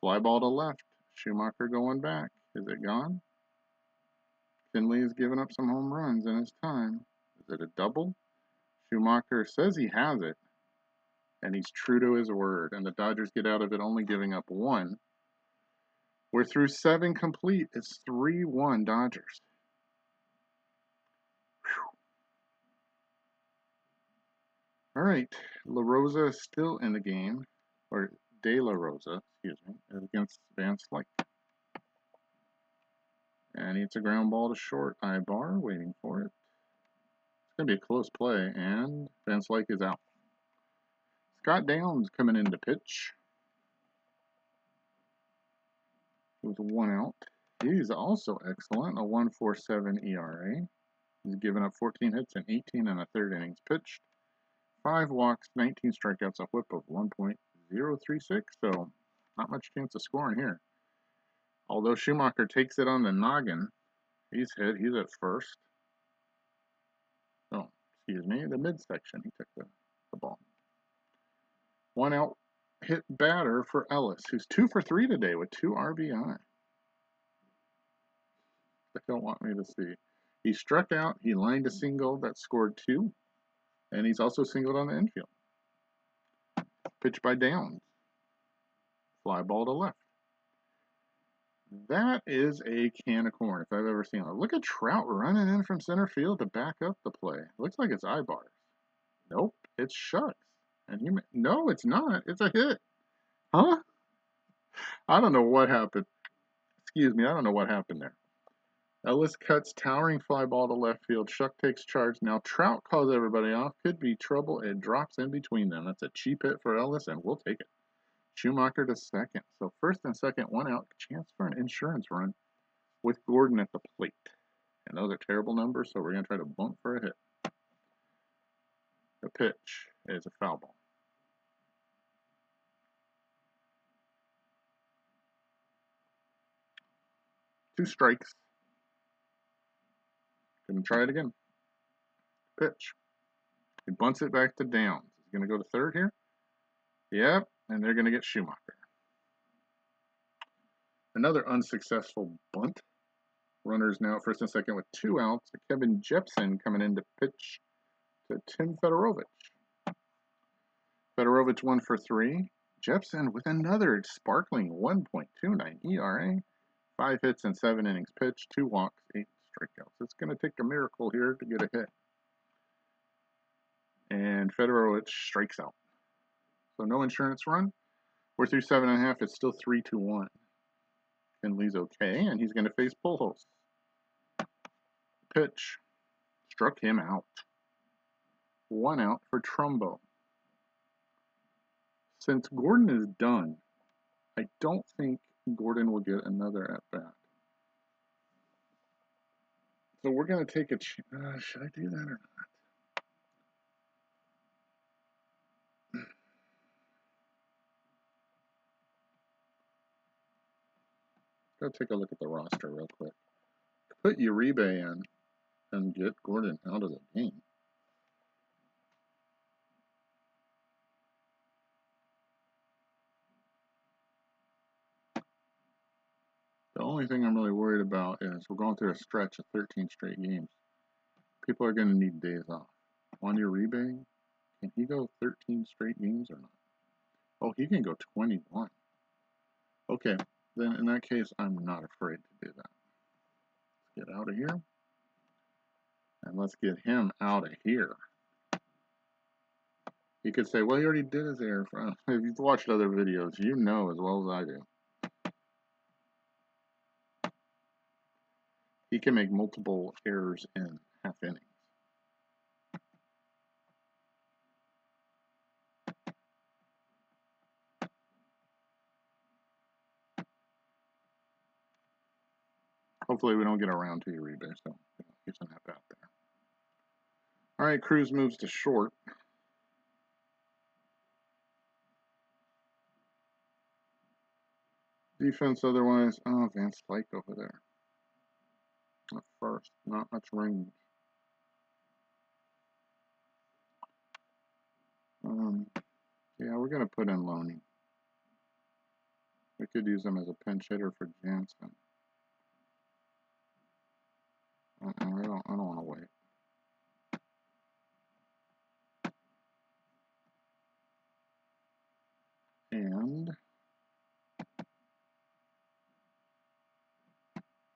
Fly ball to left. Schumacher going back. Is it gone? Kenley has given up some home runs in his time. Is it a double? Schumacher says he has it, and he's true to his word, and the Dodgers get out of it only giving up 1. We're through 7 complete. It's 3-1 Dodgers. All right, La Rosa is still in the game, or De La Rosa, excuse me, against Van Slyke. And it's a ground ball to short. Ibar waiting for it. It's going to be a close play, and Van Slyke is out. Scott Downs coming in to pitch. With 1 out. He's also excellent, a 1.47 ERA. He's given up 14 hits in 18 1/3 innings pitched. 5 walks, 19 strikeouts, a whip of 1.036, so not much chance of scoring here. Although Schumacher takes it on the noggin, he's hit. He's at first. Oh, excuse me, the midsection. He took the ball. 1 out hit batter for Ellis, who's 2 for 3 today with 2 RBI. They don't want me to see. He struck out. He lined a single that scored 2, and he's also singled on the infield. Pitch by Downs. Fly ball to left. That is a can of corn if I've ever seen it. Look at Trout running in from center field to back up the play. Looks like it's Ibar. Nope, it's Shucks. And no, it's not. It's a hit. Huh? I don't know what happened. Excuse me, I don't know what happened there. Ellis cuts towering fly ball to left field. Shuck takes charge. Now Trout calls everybody off. Could be trouble. It drops in between them. That's a cheap hit for Ellis, and we'll take it. Schumacher to second. So first and second, 1 out. Chance for an insurance run with Gordon at the plate. And those are terrible numbers, so we're going to try to bump for a hit. The pitch is a foul ball. Two strikes. Gonna try it again. Pitch. He bunts it back to Downs. He's going to go to third here. Yep, and they're going to get Schumacher. Another unsuccessful bunt. Runners now at first and second with 2 outs. Kevin Jepson coming in to pitch to Tim Fedorovich. Fedorovich 1 for 3. Jepson with another sparkling 1.29 ERA. 5 hits and 7 innings pitched. 2 walks, 8 strikeouts. It's going to take a miracle here to get a hit. And Fedorovich strikes out. So no insurance run. We're through 7.5. It's still 3-1. Kenley's okay, and he's going to face Pujols. Pitch. Struck him out. 1 out for Trumbo. Since Gordon is done, I don't think Gordon will get another at-bat. So we're going to take a chance. Should I do that or not? Go take a look at the roster real quick. Put Uribe in and get Gordon out of the game. The only thing I'm really worried about is we're going through a stretch of 13 straight games. People are going to need days off. Juan Uribe, can he go 13 straight games or not? Oh, he can go 21. Okay, then in that case, I'm not afraid to do that. Let's get out of here. And let's get him out of here. You could say, well, he already did his air. If you've watched other videos, you know as well as I do. He can make multiple errors in half innings. Hopefully we don't get around to Uribe, so he's an at bat there. All right, Cruz moves to short. Defense otherwise, oh, Van Slyke over there. At first, not much range. Yeah, we're going to put in Loney. We could use him as a pinch hitter for Jansen. I don't want to wait. And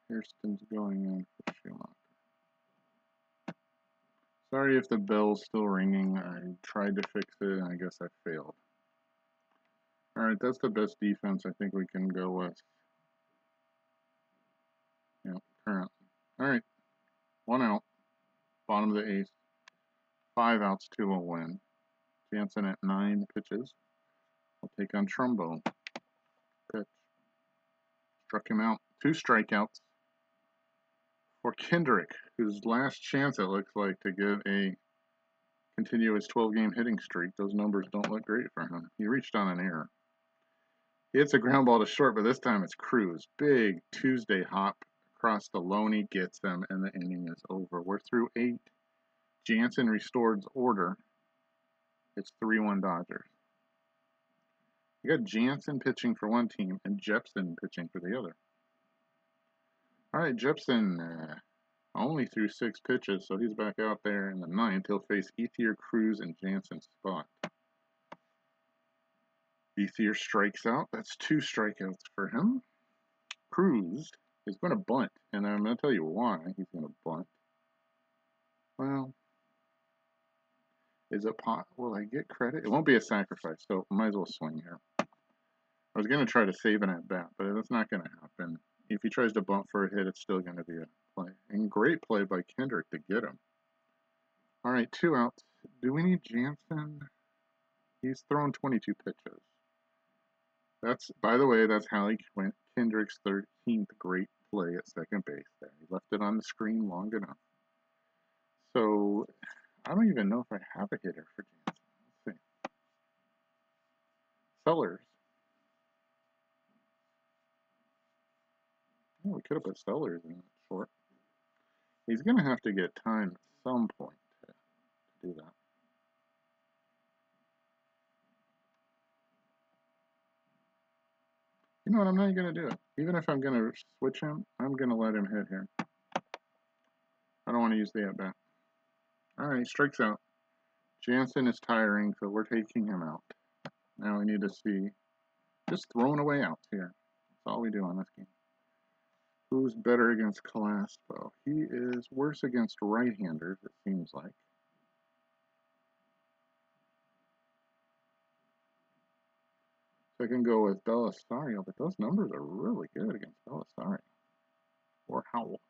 Hairston's going in for Schumacher. Sorry if the bell's still ringing. I tried to fix it, and I guess I failed. All right, that's the best defense I think we can go with. Yeah, currently. All right, 1 out, bottom of the 8th. 5 outs to a win. Jansen at 9 pitches. We'll take on Trumbo. Pitch. Struck him out. 2 strikeouts for Kendrick, whose last chance it looks like to get a continuous 12-game hitting streak. Those numbers don't look great for him. He reached on an error. He hits a ground ball to short, but this time it's Cruz. Big Tuesday hop across the Loney, gets him, and the inning is over. We're through 8. Jansen restored order. It's 3-1 Dodgers. You got Jansen pitching for one team and Jepson pitching for the other. All right, Jepson only threw 6 pitches, so he's back out there in the 9th. He'll face Ethier, Cruz, and Jansen's spot. Ethier strikes out. That's 2 strikeouts for him. Cruz is going to bunt, and I'm going to tell you why he's going to bunt. Well, is it pot? Will I get credit? It won't be a sacrifice, so might as well swing here. I was going to try to save an at bat, but that's not going to happen. If he tries to bunt for a hit, it's still going to be a play. And great play by Kendrick to get him. All right, 2 outs. Do we need Jansen? He's thrown 22 pitches. That's, by the way, that's Hallie Kendrick's 13th great play at second base there. He left it on the screen long enough. So, I don't even know if I have a hitter for Jansen. Let's see. Sellers. Oh, we could have put Sellers in short. He's going to have to get time at some point to do that. You know what? I'm not going to do it. Even if I'm going to switch him, I'm going to let him hit here. I don't want to use the at-bat. All right, strikes out. Jansen is tiring, so we're taking him out. Now we need to see just throwing away outs here. That's all we do on this game. Who's better against Calaspo? He is worse against right-handers, it seems like. So I can go with Belisario, but those numbers are really good against Belisario. Or Howell.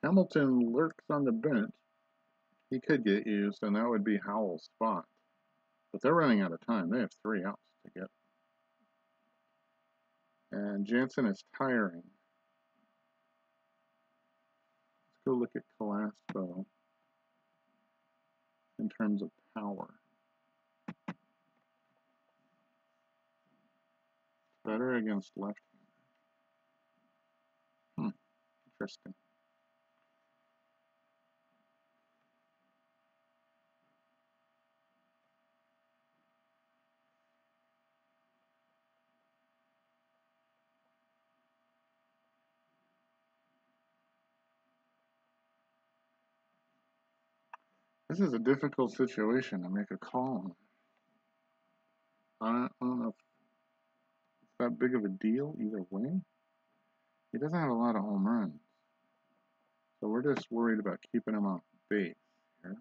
Hamilton lurks on the bench. He could get used, and that would be Howell's spot. But they're running out of time. They have 3 outs to get. And Jansen is tiring. Let's go look at Calaspo in terms of power. Better against left-handers. Interesting. This is a difficult situation to make a call on. I don't know if it's that big of a deal either way. He doesn't have a lot of home runs. So we're just worried about keeping him off base here.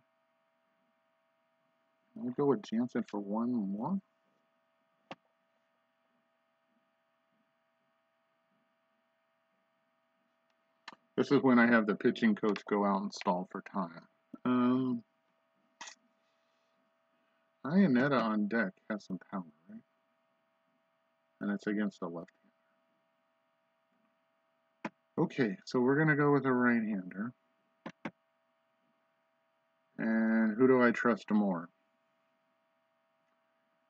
Let me go with Jansen for one more. This is when I have the pitching coach go out and stall for time. Iannetta on deck has some power, right? And it's against a left-hander. Okay, so we're going to go with a right-hander. And who do I trust more?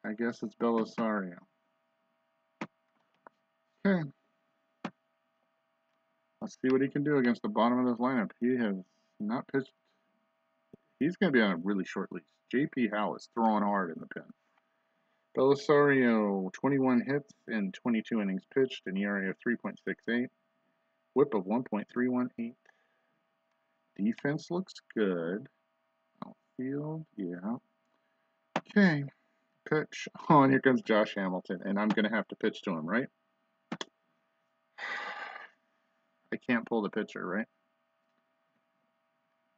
I guess it's Belisario. Okay. Let's see what he can do against the bottom of this lineup. He has not pitched. He's going to be on a really short leash. J.P. Howell is throwing hard in the pen. Belisario, 21 hits in 22 innings pitched, an ERA of 3.68, whip of 1.318. Defense looks good. Outfield, yeah. Okay, pitch. Oh, and here comes Josh Hamilton, and I'm going to have to pitch to him, right? I can't pull the pitcher, right?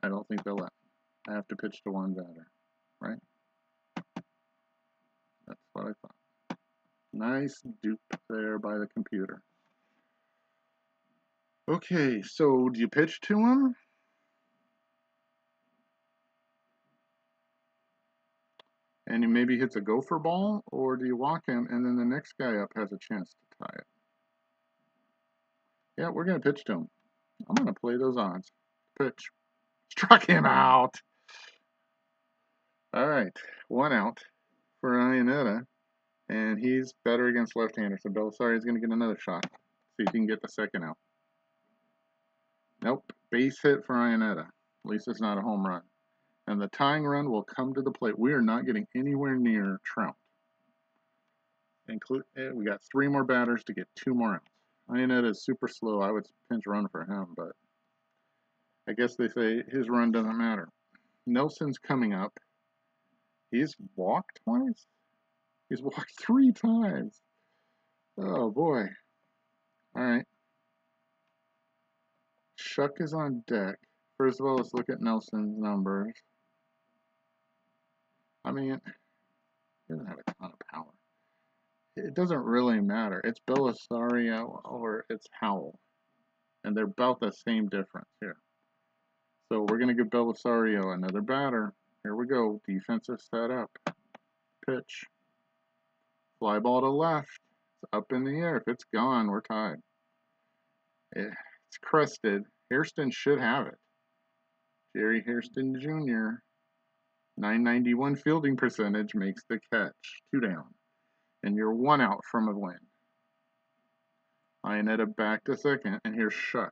I don't think they'll let me. I have to pitch to one batter, right? That's what I thought. Nice dupe there by the computer. Okay, so do you pitch to him? And he maybe hits a gopher ball, or do you walk him and then the next guy up has a chance to tie it? Yeah, we're going to pitch to him. I'm going to play those odds. Pitch. Struck him out. All right, 1 out for Iannetta, and he's better against left-handers. So Belisario is going to get another shot. See if he can get the second out. Nope, base hit for Iannetta. At least it's not a home run. And the tying run will come to the plate. We are not getting anywhere near Trout. We got 3 more batters to get 2 more outs. Iannetta is super slow. I would pinch run for him, but I guess they say his run doesn't matter. Nelson's coming up. He's walked twice? He's walked 3 times. Oh, boy. All right. Shuck is on deck. First of all, let's look at Nelson's numbers. I mean, he doesn't have a ton of power. It doesn't really matter. It's Belisario or it's Howell. And they're about the same difference here. So we're going to give Belisario another batter. Here we go. Defensive setup. Pitch. Fly ball to left. It's up in the air. If it's gone, we're tied. It's crested. Hairston should have it. Jerry Hairston Jr. 991 fielding percentage makes the catch. 2 down. And you're 1 out from a win. Iannetta back to second, and here's Shuck.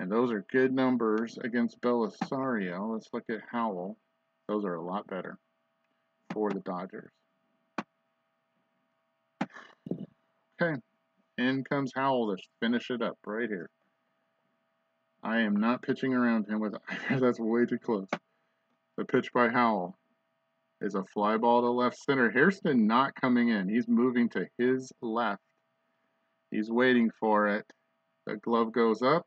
And those are good numbers against Belisario. Let's look at Howell. Those are a lot better for the Dodgers. Okay, in comes Howell to finish it up right here. I am not pitching around him with that's way too close. The pitch by Howell is a fly ball to left center. Hairston not coming in. He's moving to his left. He's waiting for it. The glove goes up,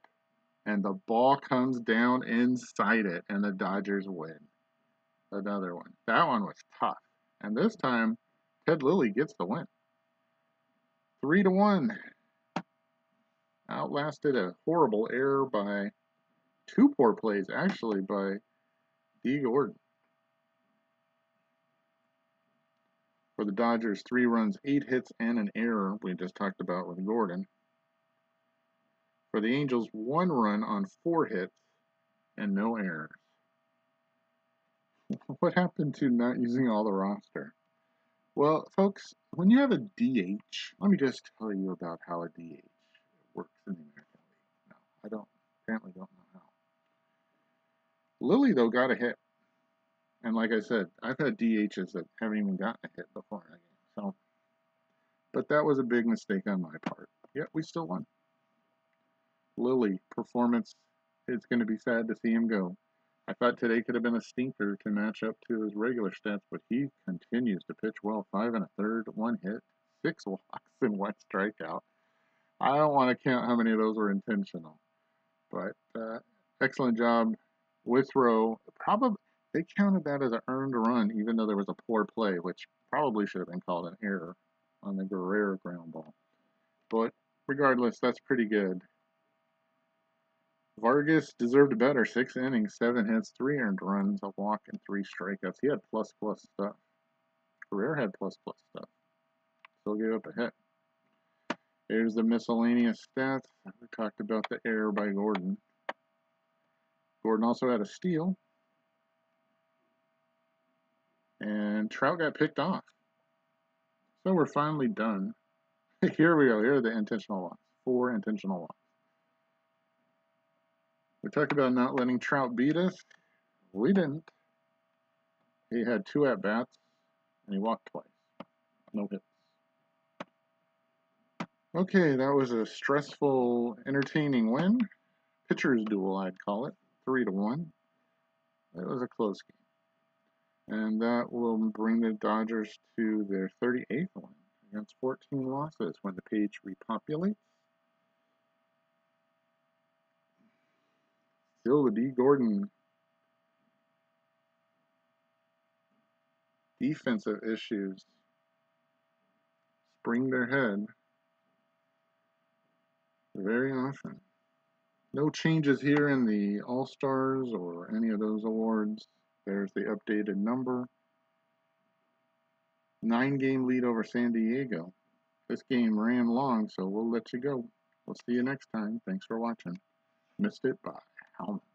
and the ball comes down inside it, and the Dodgers win. Another one. That one was tough. And this time, Ted Lilly gets the win. 3-1. Outlasted a horrible error by 2 poor plays, actually, by D. Gordon. For the Dodgers, 3 runs, 8 hits, and an error we just talked about with Gordon. For the Angels, 1 run on 4 hits and no errors. What happened to not using all the roster? Well, folks, when you have a DH, let me just tell you about how a DH works in the American League. No, I apparently don't know how. Lilly, though, got a hit. And like I said, I've had DHs that haven't even gotten a hit before in a game. So, but that was a big mistake on my part. Yet we still won. Lilly, performance, it's going to be sad to see him go. I thought today could have been a stinker to match up to his regular stats, but he continues to pitch well. 5 1/3, 1 hit, 6 walks, and 1 strikeout. I don't want to count how many of those were intentional, but excellent job. Withrow, probably they counted that as an earned run, even though there was a poor play, which probably should have been called an error on the Guerrero ground ball. But regardless, that's pretty good. Vargas deserved better. 6 innings, 7 hits, 3 earned runs, a walk, and 3 strikeouts. He had plus stuff. Career had plus stuff. Still gave up a hit. Here's the miscellaneous stats. We talked about the error by Gordon. Gordon also had a steal. And Trout got picked off. So we're finally done. Here we go. Here are the intentional walks. 4 intentional walks. We talked about not letting Trout beat us. We didn't. He had 2 at-bats, and he walked twice. No hits. Okay, that was a stressful, entertaining win. Pitcher's duel, I'd call it. 3-1. It was a close game. And that will bring the Dodgers to their 38th win against 14 losses when the page repopulates. Still the D. Gordon defensive issues spring their head very often. No changes here in the All-Stars or any of those awards. There's the updated number. 9-game lead over San Diego. This game ran long, so we'll let you go. We'll see you next time. Thanks for watching. Missed it by how much?